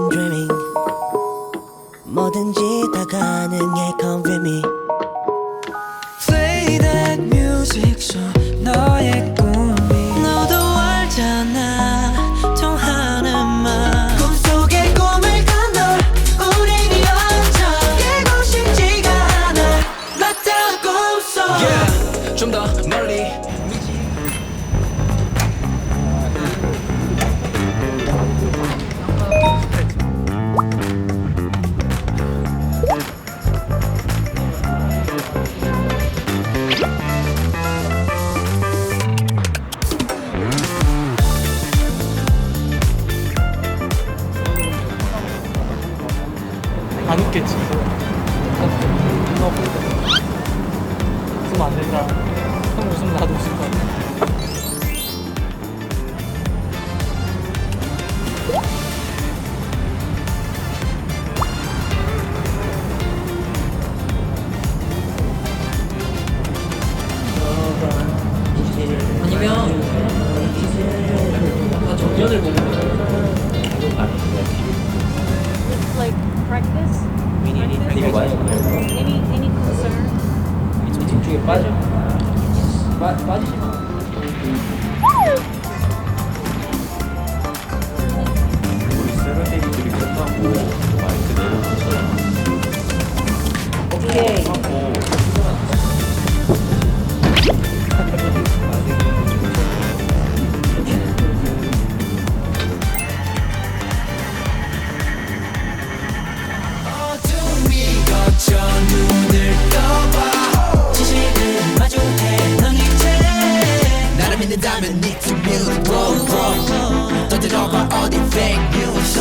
been dreaming 뭐든지 다 가능해 come with me Play that music so 너의 꿈이 너도 알잖아 통하는 말 꿈속의 꿈을 건너 우린 이어져 깨고 싶지가 않아 맞다 꿈속 yeah, 좀 더 멀리 안 웃겠지. 웃으면 안 된다. 형 웃으면 나도 웃을 거야. 아니면 다 정면을 보는 거야 Like practice? 이거 맞아 Any concern? 좀 집중에 빠지지 마 우리 세븐데이들이 끝나고 마이크 내려서 오케이 하고 어둠이 걷죠 눈을 떠봐 지식을 마주해 넌 이제 나를 믿는다면 need to build roll 떠들어봐 어디 fake news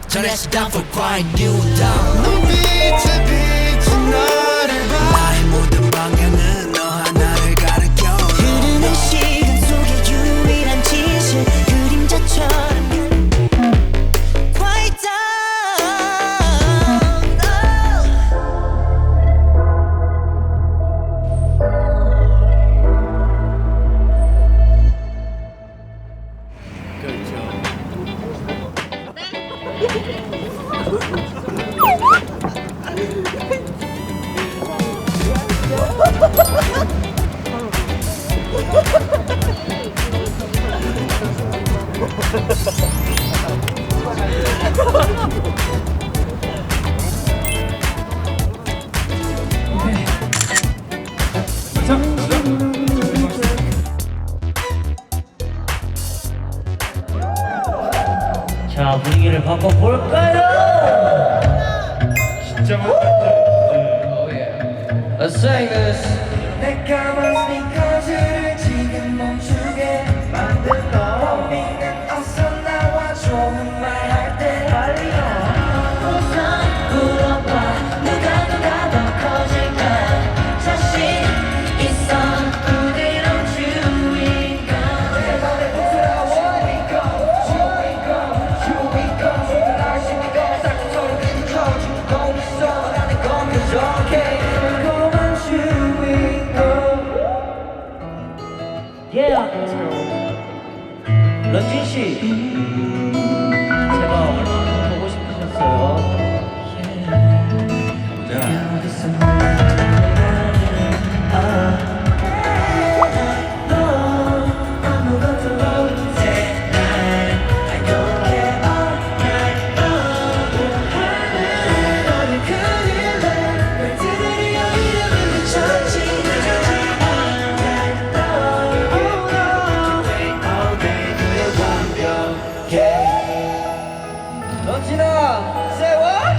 전해서 down for quiet new down 눈빛에 비친 너를 봐 나의 모든 방향은 너 하나를 가르쳐 흐르는 시간 속에 유일한 지식 그림자처럼 Quiet down 자, 분위기를 바꿔볼까요? 진짜 멋있다. Let's sing this 내까만 스니커즈를 지금 멈추게 만든 너 범인은 어서 나와 좋은 말 할 때 빨리 우선 불어봐 누가 더 커질까 자신 있어 그대로 주인공 내 맘에 부끄러워 주인공 모든 아쉬움이고 싹둑처럼 그쳐주고 있어 라는 건 부족해 달콤한 주인공 Yeah. 런쥔 씨, 제가 얼마나 보고 싶으셨어요? 런쥔아, say what?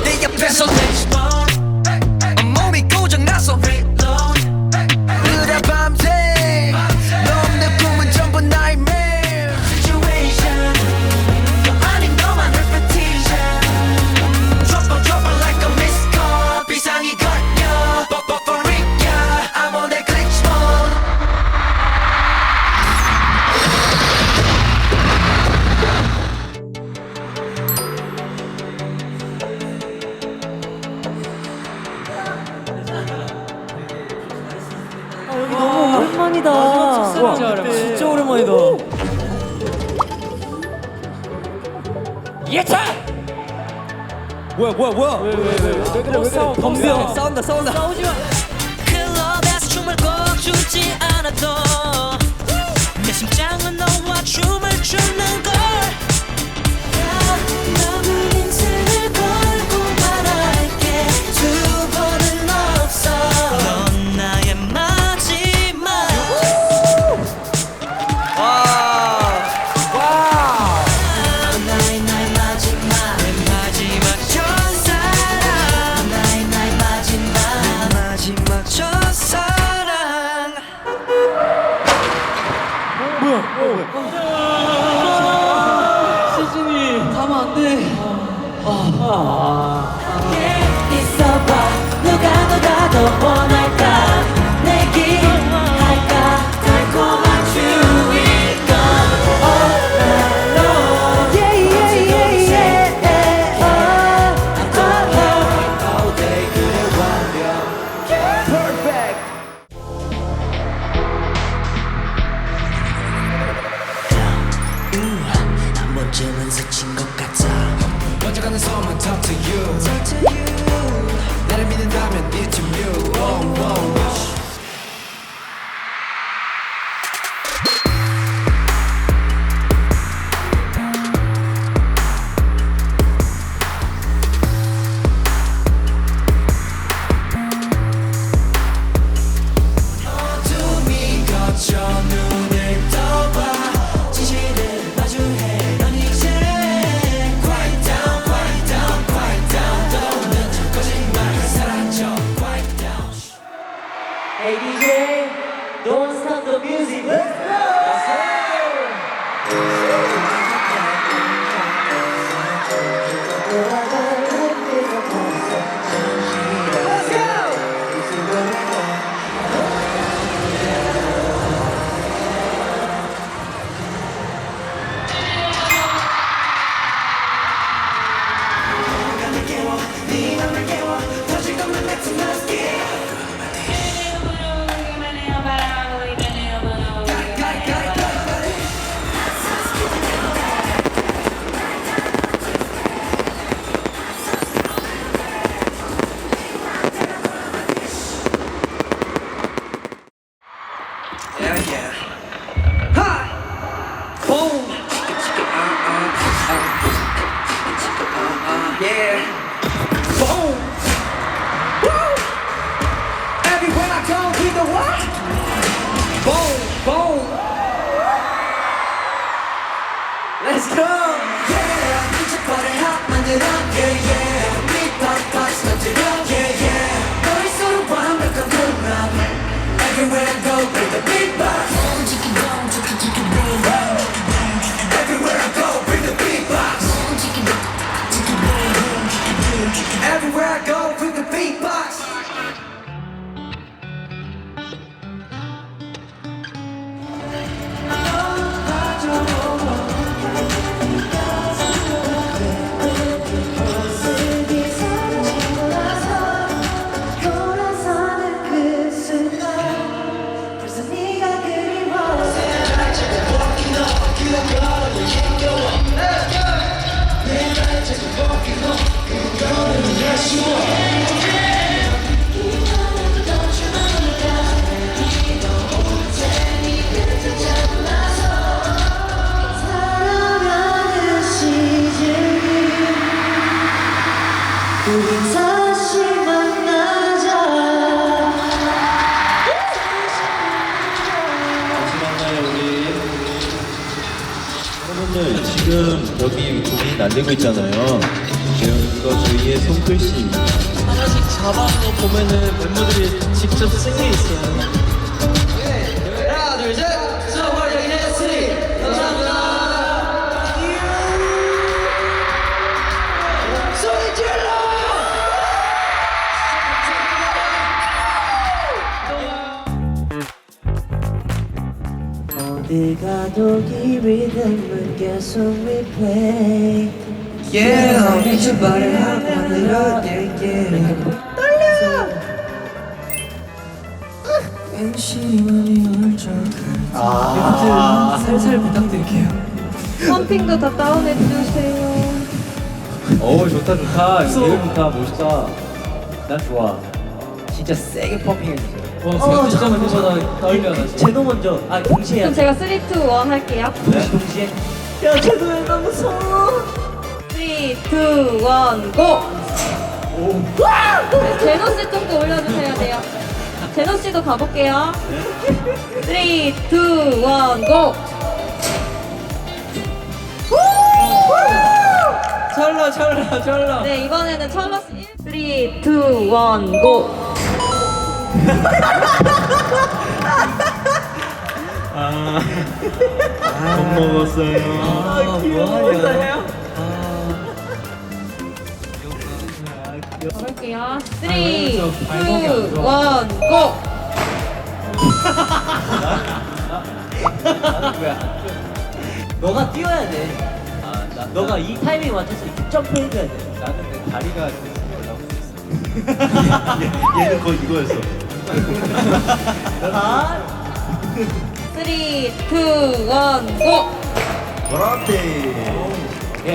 내 옆에서 몸이 고장나서 그래 밤새 너 없는 꿈은 전부 nightmare situation 너 아닌 너만 repetition Drop it like a missed call 비상이 걸려 for it yeah I'm on that glitch mode 오랜만이다. 진짜 오랜만이다. 예차! 뭐야? 덤벼. 싸운다. 클럽에서 춤을 꿔주지 않아도 내 심장은 너와 춤을 추는 걸 남은 인생을 걸고 말할게 두 번은 없어 넌 나의 마지막 나의 마지막 첫사랑 나의 마지막 첫사랑 시즌이 가면 안 돼. 있어봐 누가 너라도 원할까 내길 할까 달콤한 주위가 All night long All day 그래 완벽 Perfect 한 번쯤은 스친 것 같아 먼저 가는 소문 talk to you 나를 믿는다면 it's you oh, oh. 어둠이 걷혀 눈을 떠봐 진실을 마주해 넌 이제 quiet down 떠오르는 거짓말 사라져 quiet down Hey DJ, don't stop the music. Let's go. Yeah, yeah. Hi! Boom! Yeah. Boom! Woo! Everywhere I go, we the what? Boom! Boom! Let's go! Yeah! 미쳐버린 핫 만들어 Yeah, yeah! 빅박박스 터뜨려 Yeah, yeah! 머릿속으로 완벽한 드럼 Everywhere I go, bring the beatbox. Everywhere I go, bring the beatbox. Everywhere I go, bring the beatbox. 손을 지금 여기 종이 날리고 있잖아요. 이거 저희의 손글씨입니다. 하나씩 잡아서 보면은 멤버들이 직접 쓴 게 있어요. 하나, 둘, 셋. 수고하셨습니다. 감사합니다. 소리 질러! 어디 가도 이 리듬은 계속 replay. Yeah, 미친 발을 하늘로 뛸게. 떨려! 살살 부탁드릴게요. 펌핑도 다 다운해 주세요. 오 좋다 좋다. 이름부터 멋있다. 난 좋아. 진짜 세게 펌핑해주세요. 와, 진짜 먼저 떨려 나 지금. 제노 먼저. 아, 동시에 해야 그럼 돼. 제가 3, 2, 1 할게요. 동시에. 야, 제노 왜 너무 무서워. 3, 2, 1, 고! 네, 제노 씨 쪽도 올려주셔야 돼요. 제노 씨도 가볼게요. 3, 2, 1, 고! 찰나. 네, 이번에는 찰러스 3, 2, 1, 고! 밥 먹었어요. 뭐하냐? 가볼게요. 3, 2, 1, 저 발목이 안 고! 너가 뛰어야 돼. 너가 이 타이밍 맞춰서 이렇게 점프해줘야 돼. 나는 내 다리가 계속 올라오고 있어. 얘는 거의 이거였어. 아, 3, 2, 1, 고! 그렇대. 예.